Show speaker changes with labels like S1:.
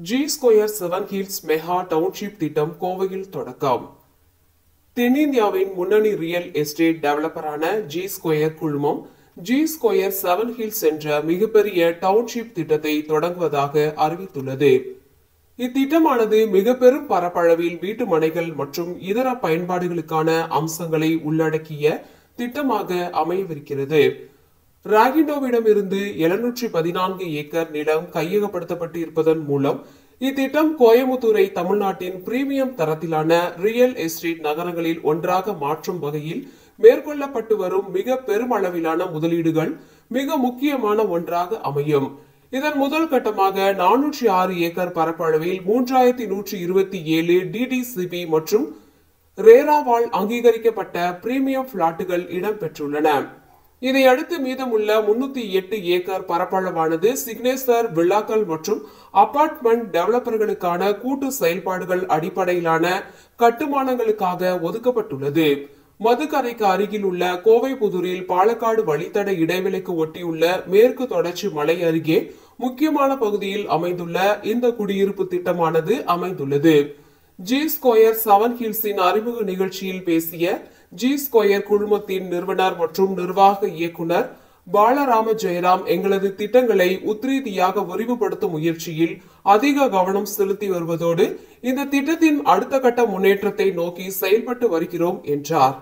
S1: G square 7 hills mega township திட்டம் கோவையில் தொடக்கம். தென்னிந்தியாவின் முன்னணி ரியல் எஸ்டேட் டெவலப்பரான ஜி ஸ்கொயர் குழுமம் ஜி ஸ்கொயர் 7 ஹில்ஸ் என்ற மிகப்பெரிய டவுன்ஷிப் திட்டத்தை தொடங்குவதாக அறிவித்துள்ளது. இத்திட்டமானது மிக பெரும் பரப்பளவில் வீட்டு மனைகள் மற்றும் இதர பயன்பாடுகளுக்கான அம்சங்களை உள்ளடக்கிய திட்டமாக அமையவிருக்கிறது. ராகிண்டோவிடமிருந்து 714 ஏக்கர் நிலம் கையகப்படுத்தப்பட்டு இருப்பதன் மூலம் இத்திட்டம் கோயமுத்தூரை தமிழ்நாட்டின் பிரீமியம் தரத்திலான ரியல் எஸ்டேட் நகரங்களில் ஒன்றாக மாற்றும் வகையில் மேற்கொள்ளப்பட்டு வரும் மிக பெருமளவிலான முதலீடுகள் மிக முக்கியமான ஒன்றாக அமையும். இதன் முதல் கட்டமாக 406 ஏக்கர் பரப்பளவில் 3127 டிடிசிபி மற்றும் ரேராவால் அங்கீகரிக்கப்பட்ட பிரீமியம் பிளாட்டுகள் இடம்பெற்றுள்ளன. இதையடுத்து மீதமுள்ள 308 ஏக்கர் பரப்பளவானது சிக்னேச்சர் வில்லாக்கள் மற்றும் அபார்ட்மெண்ட் டெவலப்பர்களுக்கான கூட்டு செயல்பாடுகள் அடிப்படையிலான கட்டுமானங்களுக்காக ஒதுக்கப்பட்டுள்ளது. மதுக்கரைக்கு அருகில் உள்ள கோவைப்புதூரில் பாலக்காடு வழித்தட இடைவெளிக்கு ஒட்டியுள்ள மேற்கு தொடர்ச்சி மலை அருகே முக்கியமான பகுதியில் அமைந்துள்ள இந்த குடியிருப்பு திட்டமானது அமைந்துள்ளது. ஜி ஸ்கொயர் 7 ஹில்ஸின் அறிமுக நிகழ்ச்சியில் பேசிய ஜி ஸ்கொயர் குழுமத்தின் நிறுவனர் மற்றும் நிர்வாக இயக்குனர் பாலராம ஜெயராம், எங்களது திட்டங்களை உத்ரீதியாக விரிவுபடுத்தும் முயற்சியில் அதிக கவனம் செலுத்தி வருவதோடு இந்த திட்டத்தின் அடுத்த கட்ட முன்னேற்றத்தை நோக்கி செயல்பட்டு வருகிறோம் என்றார்.